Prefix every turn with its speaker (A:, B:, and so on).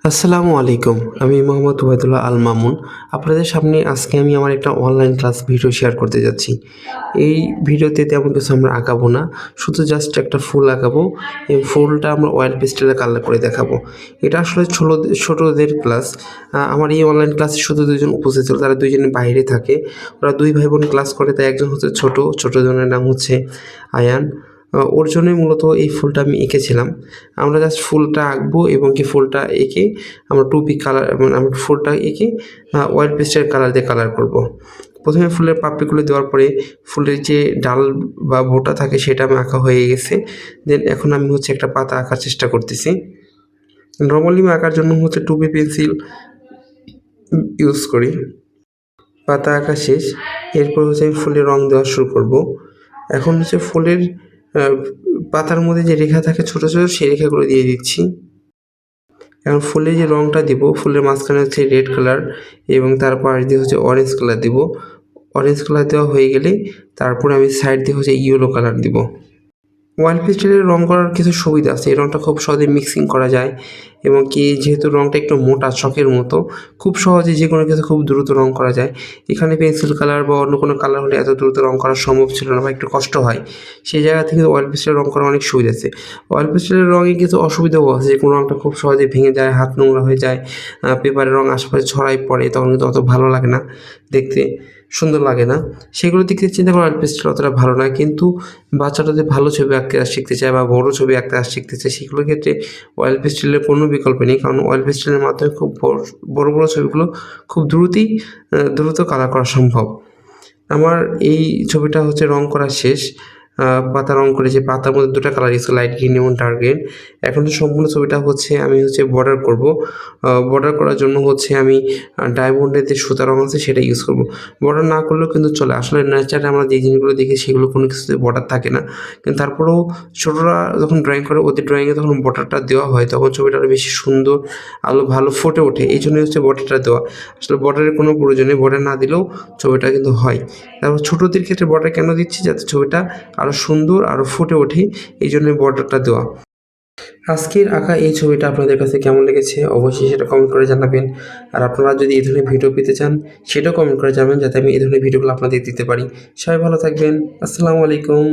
A: আসসালামু আলাইকুম। আমি মোহাম্মদ ওবায়দুল্লাহ আল মামুন। আপনাদের সামনে আজকে আমি আমার একটা অনলাইন ক্লাস ভিডিও শেয়ার করতে যাচ্ছি। এই ভিডিওতে তেমন কিছু আমরা আঁকাবো না। শুধু জাস্ট একটা ফুল আঁকাবো। এই ফুলটা আমরা অয়েল পেস্টেলে কালার করে দেখাবো। এটা আসলে ছোটদের ক্লাস। আমার এই অনলাইন ক্লাসে শুধু ২ জন উপস্থিত ছিল। তারা ২ জনে বাইরে থাকে। ওরা ২ ভাই বোন ক্লাস করে। তাই একজন হচ্ছে ছোট জনের নাম হচ্ছে আয়ান। ওর জন্যই মূলত এই ফুলটা আমি এঁকেছিলাম। আমরা জাস্ট ফুলটা আঁকবো এবং কি ফুলটা এঁকে আমরা টুপি কালার মানে আমরা ফুলটা এঁকে অয়েল পেস্টেল কালার দিয়ে কালার করব। প্রথমে ফুলের পাপড়িগুলো দেওয়ার পরে ফুলের যে ডাল বা বোটা থাকে সেটা আমার আঁকা হয়ে গেছে। দেন এখন আমি হচ্ছে একটা পাতা আঁকার চেষ্টা করতেছি। নরমালি আমি আঁকার জন্য হচ্ছে টুপি পেন্সিল ইউজ করি। পাতা আঁকা শেষ। এরপর হচ্ছে আমি ফুলের রং দেওয়া শুরু করব। এখন হচ্ছে ফুলের আ পাতার মধ্যে যে রেখা থাকে ছোট সেই রেখাগুলো দিয়ে দিচ্ছি। এখন ফুলে যে রংটা দিব, ফুলের মাঝখানে হচ্ছে রেড কালার এবং তার পাশ দিয়ে হচ্ছে অরেঞ্জ কালার দিব। অরেঞ্জ কালার দেওয়া হয়ে গেলে তারপরে আমি সাইড দিয়ে হচ্ছে ইয়েলো কালার দিব। অয়েল পেস্টেলের রং করার কিছু সুবিধা আছে। এই রংটা খুব সহজে মিক্সিং করা যায় এবং কি যেহেতু রংটা একটু মোটা চকের মতো, খুব সহজে যেকোনো কিছু খুব দ্রুত রং করা যায়। এখানে পেন্সিল কালার বা অন্য কোনো কালার হলে এত দ্রুত রং করা সম্ভব ছিল না বা একটু কষ্ট হয়। সেই জায়গা থেকে অয়েল পেস্টেলের রং করার অনেক সুবিধা আছে। অয়েল পেস্টেলের রঙে কিছু অসুবিধাও আছে যে কোনো রংটা খুব সহজে ভেঙে যায়, হাত নোংরা হয়ে যায়, পেপারের রং আশেপাশে ছড়ায় পড়ে তখন কিন্তু অত ভালো লাগে না দেখতে, সুন্দর লাগে না। সেগুলোর দিক থেকে চিন্তা করে অয়েল পেস্টেল অতটা ভালো না। কিন্তু বাচ্চারা যদি ভালো ছবি আঁকতে শিখতে চায় বা বড় ছবি আঁকতে শিখতে চায় সেগুলোর ক্ষেত্রে অয়েল পেস্টেলের কোনো বিকল্প নেই। কারণ অয়েল পেস্টেলের মাধ্যমে খুব বড় ছবিগুলো খুব দ্রুত কালার করা সম্ভব। আমার এই ছবিটা হচ্ছে রং করা শেষ। পাতা রং করেছি। পাতার মধ্যে ২ টা কালার ইউজ লাইট গ্রিন এবং ডার্ক গ্রিন। এখন সম্পূর্ণ ছবিটা হচ্ছে আমি হচ্ছে বর্ডার করব। বর্ডার করার জন্য হচ্ছে আমি ডায়মন্ডের যে সুতা রং আছে সেটা ইউজ করব। বর্ডার না করলেও কিন্তু চলে। আসলে নেচারে আমরা যে জিনিসগুলো দেখি সেগুলো কোনো কিছুতে বর্ডার থাকে না। কিন্তু তারপরেও ছোটরা যখন ড্রয়িং করে ওদের ড্রয়িংয়ে যখন বর্ডারটা দেওয়া হয় তখন ছবিটা আরও বেশি সুন্দর ভালো ফুটে ওঠে। এইজন্যই হচ্ছে বর্ডারটা দেওয়া। আসলে বর্ডারের কোনো প্রয়োজন নেই। বর্ডার না দিলেও ছবিটা কিন্তু হয়। তারপর ছোটদের ক্ষেত্রে বর্ডার কেন দিচ্ছি? যাতে ছবিটা আরও সুন্দর আরও ফুটে ওঠে এইজন্যই বর্ডারটা দেওয়া। আজকের আঁকা এই ছবিটা আপনাদের কাছে কেমন লেগেছে অবশ্যই সেটা কমেন্ট করে জানাবেন। আর আপনারা যদি এই ধরনের ভিডিও পেতে চান সেটাও কমেন্ট করে জানাবেন যাতে আমি এই ধরনের ভিডিওগুলো আপনাদের দিতে পারি। সবাই ভালো থাকবেন। আসসালামু আলাইকুম।